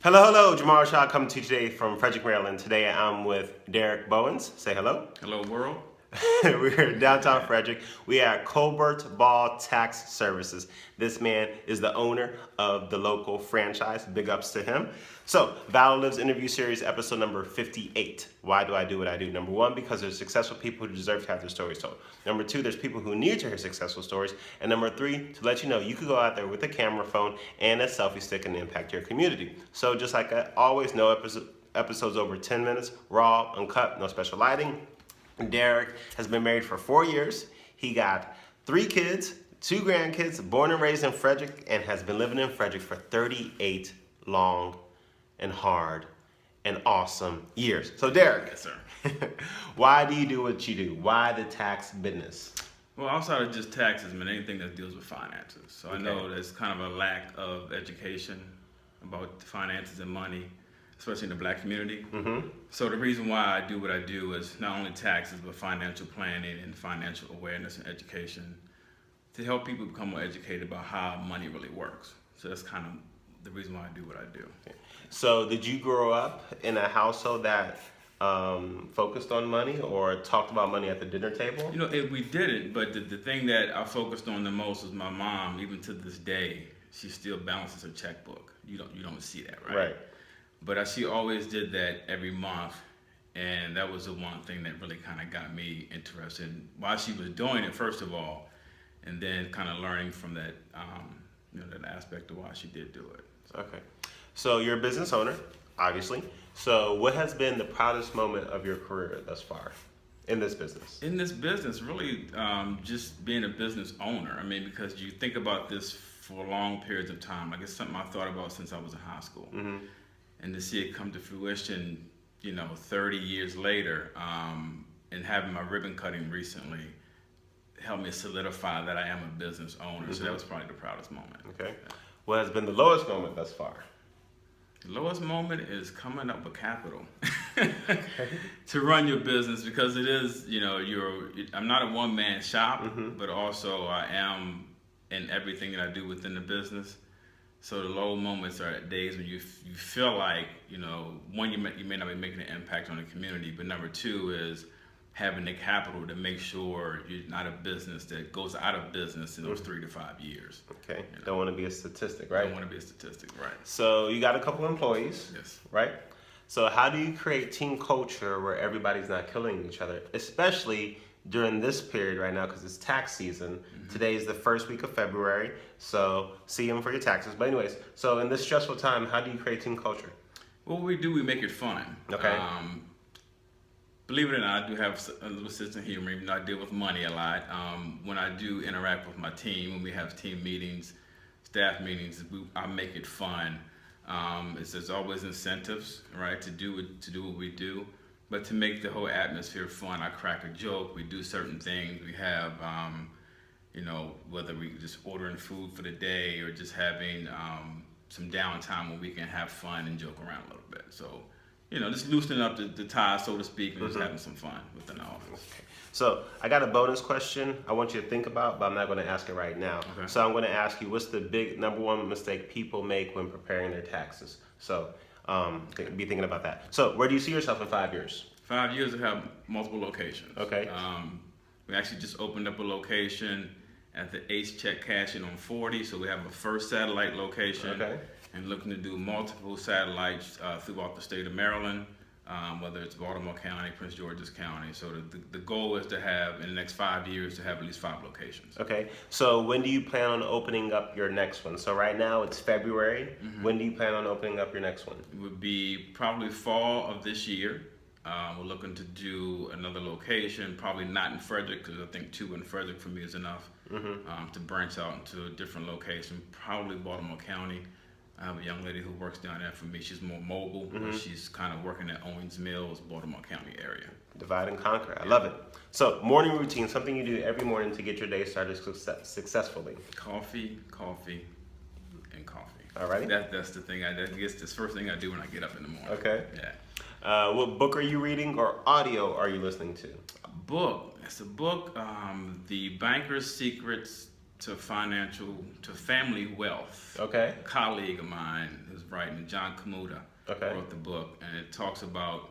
Hello, Jamar Shaw coming to you today from Frederick, Maryland. Today I'm with Darrick Bowens. Say hello. Hello, world. We're in downtown Frederick. We are at Colbert Ball Tax Services. This man is the owner of the local franchise. Big ups to him. So, ValorLives interview series, episode number 58. Why do I do what I do? Number one, because there's successful people who deserve to have their stories told. Number two, there's people who need to hear successful stories. And number three, to let you know you could go out there with a camera phone and a selfie stick and impact your community. So, just like I always know, episodes over 10 minutes, raw, uncut, no special lighting. Darrick has been married for 4 years. He got 3 kids, 2 grandkids, born and raised in Frederick, and has been living in Frederick for 38 long and hard and awesome years. So Darrick, Yes, sir. why do you do what you do? Why the tax business? Well, outside of just taxes, man, anything that deals with finances. So I Okay. know there's kind of a lack of education about finances and money, especially in the black community. Mm-hmm. So the reason why I do what I do is not only taxes, but financial planning and financial awareness and education to help people become more educated about how money really works. So that's kind of the reason why I do what I do. So did you grow up in a household that focused on money or talked about money at the dinner table? You know, we didn't, but the thing that I focused on the most was my mom. Even to this day, she still balances her checkbook. You don't see that, right? Right. But she always did that every month, and that was the one thing that really kind of got me interested in while she was doing it, first of all, and then kind of learning from that, that aspect of why she did do it. Okay. So you're a business owner, obviously. So what has been the proudest moment of your career thus far in this business? In this business, really just being a business owner. I mean, because you think about this for long periods of time. Like it's something I thought about since I was in high school. Mm-hmm. And to see it come to fruition, 30 years later, and having my ribbon cutting recently helped me solidify that I am a business owner. Mm-hmm. So that was probably the proudest moment. Okay. What has been the lowest moment thus far? The lowest moment is coming up with capital to run your business, because it is, I'm not a one-man shop, Mm-hmm. but also I am in everything that I do within the business. So the low moments are days when you feel like, one, you may not be making an impact on the community, but number two is having the capital to make sure you're not a business that goes out of business in those 3 to 5 years. Okay. Don't want to be a statistic, right? Don't want to be a statistic, right? So you got a couple employees, Yes. right? So how do you create team culture where everybody's not killing each other, especially during this period right now, because it's tax season? Mm-hmm. Today is the first week of February, so see them for your taxes. But anyways, so in this stressful time, how do you create team culture? Well, what we do, we make it fun. Okay. Believe it or not, I do have a little sense of humor, even though I deal with money a lot. When I do interact with my team, when we have team meetings, staff meetings, I make it fun. There's always incentives, right, to do what we do. But to make the whole atmosphere fun, I crack a joke. We do certain things. We have, whether we just ordering food for the day or just having some downtime where we can have fun and joke around a little bit. So, just loosening up the tie, so to speak, and just having some fun within the office. Okay. So I got a bonus question I want you to think about, but I'm not going to ask it right now. Okay. So I'm going to ask you, what's the big number one mistake people make when preparing their taxes? So be thinking about that. So where do you see yourself in 5 years? 5 years, we have multiple locations. Okay. We actually just opened up a location at the Ace Check Cashing on 40, so we have a first satellite location. Okay. And looking to do multiple satellites throughout the state of Maryland, whether it's Baltimore County, Prince George's County. So the goal is to have, in the next 5 years, to have at least 5 locations. Okay. So when do you plan on opening up your next one? So right now it's February. Mm-hmm. When do you plan on opening up your next one? It would be probably fall of this year. We're looking to do another location, probably not in Frederick, because I think 2 in Frederick for me is enough. Mm-hmm. To branch out into a different location, probably Baltimore County. I have a young lady who works down there for me. She's more mobile, but she's kind of working at Owings Mills, Baltimore County area. Divide and conquer. I love it. So morning routine, something you do every morning to get your day started successfully. Coffee, and coffee. All right. That's the thing. I guess that's the first thing I do when I get up in the morning. Okay. Yeah. What book are you reading or audio are you listening to? A book. It's a book. The Banker's Secrets to family wealth. Okay. A colleague of mine is writing, John Kamuta, wrote the book, and it talks about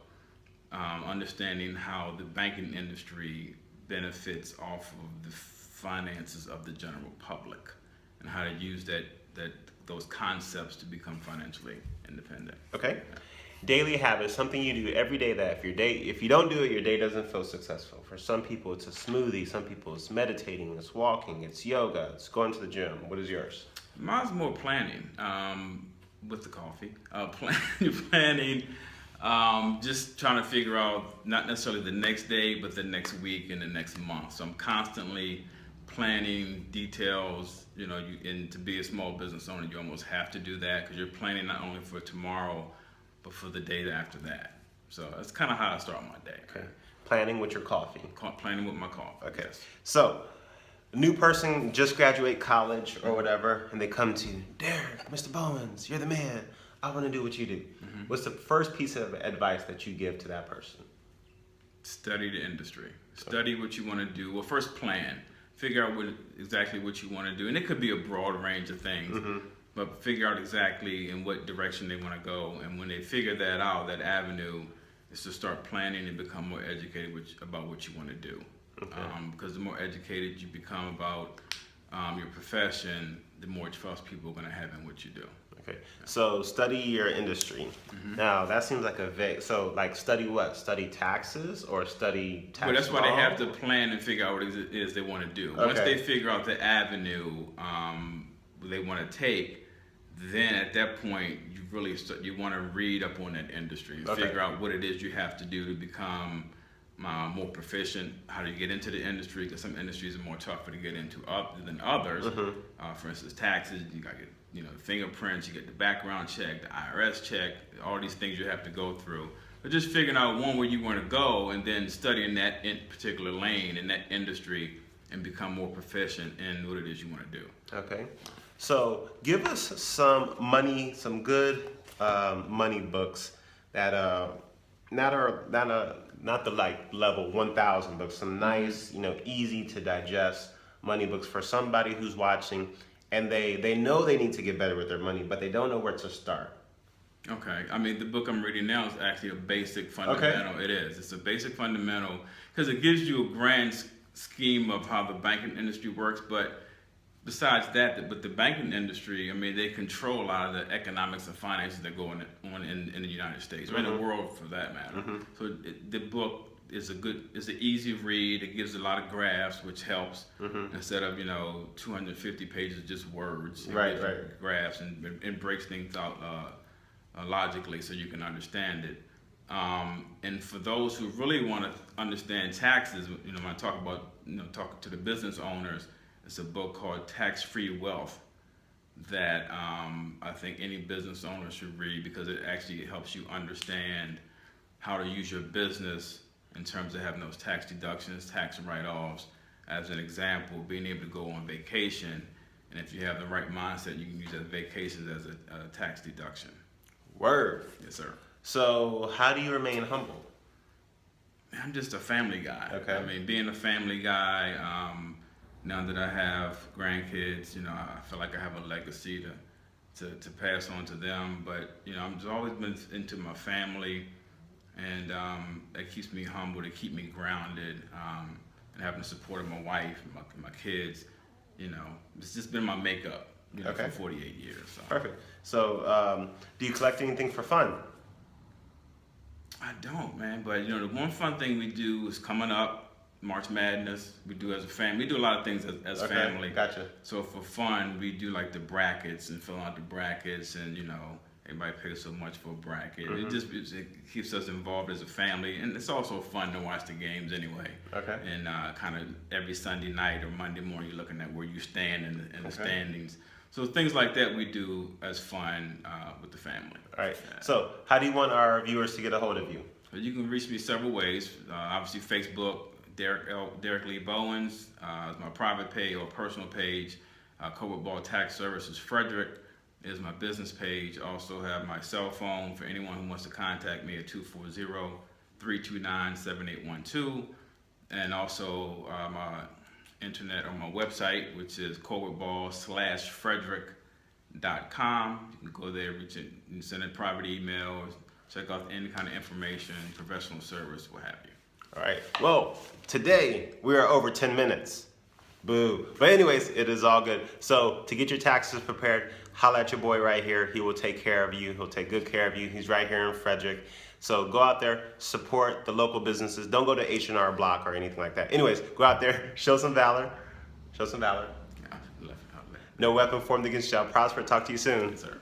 understanding how the banking industry benefits off of the finances of the general public, and how to use those concepts to become financially independent. Okay. Daily habits, something you do every day that if you don't do it, your day doesn't feel successful. For some people, it's a smoothie. Some people, it's meditating, it's walking, it's yoga, it's going to the gym. What is yours? Mine's more planning, with the coffee. Planning, just trying to figure out not necessarily the next day, but the next week and the next month. So I'm constantly planning details. And to be a small business owner, you almost have to do that, because you're planning not only for tomorrow, but for the day after that. So that's kind of how I start my day. Okay. Planning with your coffee. Planning with my coffee. Okay. Yes. So, a new person just graduate college or whatever, and they come to you, Darrick, Mr. Bowens, you're the man. I want to do what you do. Mm-hmm. What's the first piece of advice that you give to that person? Study the industry. Study what you want to do. Well, first plan. Figure out exactly what you want to do. And it could be a broad range of things. Mm-hmm. But figure out exactly in what direction they want to go. And when they figure that out, that avenue is to start planning and become more educated about what you want to do. Okay. Because the more educated you become about your profession, the more trust people are going to have in what you do. Okay. So study your industry. Mm-hmm. Now that seems like a vague. So like study what? Study taxes or study tax? Well, that's why they have to plan and figure out what it is they want to do. Okay. Once they figure out the avenue they want to take, then at that point you want to read up on that industry and figure out what it is you have to do to become more proficient. How do you get into the industry? Because some industries are more tougher to get into than others. Mm-hmm. For instance, taxes, you got to get fingerprints, you get the background check, the IRS check, all these things you have to go through. But just figuring out where you want to go, and then studying that in particular lane in that industry and become more proficient in what it is you want to do. Okay. So give us some good money books that not the like level 1,000 books, some nice, easy to digest money books for somebody who's watching and they know they need to get better with their money, but they don't know where to start. Okay, I mean, the book I'm reading now is actually a basic fundamental. Okay. It is. It's a basic fundamental because it gives you a grand scheme of how the banking industry works, but besides that, but the banking industry, I mean, they control a lot of the economics and finances that go on in the United States, or in the world for that matter. Mm-hmm. So the book is an easy read. It gives a lot of graphs, which helps. Mm-hmm. Instead of 250 pages of just words. Right. Graphs and breaks things out logically so you can understand it. And for those who really want to understand taxes, when I talk about talking to the business owners, it's a book called Tax-Free Wealth that I think any business owner should read, because it actually helps you understand how to use your business in terms of having those tax deductions, tax write-offs. As an example, being able to go on vacation, and if you have the right mindset, you can use that vacation as a tax deduction. Word. Yes, sir. So how do you remain humble? I'm just a family guy. Okay. I mean, being a family guy, now that I have grandkids, I feel like I have a legacy to pass on to them. But I'm just always been into my family, and that keeps me humble, to keep me grounded, and having the support of my wife and my kids. It's just been my makeup, for 48 years. So. Perfect. So, do you collect anything for fun? I don't, man. But the one fun thing we do is coming up. March Madness, we do as a family. We do a lot of things as family. Gotcha. So for fun, we do like the brackets and fill out the brackets, and everybody pays so much for a bracket. Mm-hmm. It keeps us involved as a family, and it's also fun to watch the games anyway. Okay. And kind of every Sunday night or Monday morning, you're looking at where you stand in the standings. So things like that we do as fun with the family. All right. So how do you want our viewers to get a hold of you? You can reach me several ways. Obviously, Facebook. Darrick Lee Bowens is my private page or personal page. Colbert Tax Services Frederick is my business page. Also have my cell phone for anyone who wants to contact me at 240-329-7812. And also my internet on my website, which is colbertball/frederick.com. You can go there, reach it, and send a private email, or check out any kind of information, professional service, what have you. All right. Well, today we are over 10 minutes. Boo. But anyways, it is all good. So to get your taxes prepared, holla at your boy right here. He will take care of you. He'll take good care of you. He's right here in Frederick. So go out there, support the local businesses. Don't go to H&R Block or anything like that. Anyways, go out there, show some valor. Show some valor. Yeah, No weapon formed against you shall prosper. Talk to you soon. Yes, sir.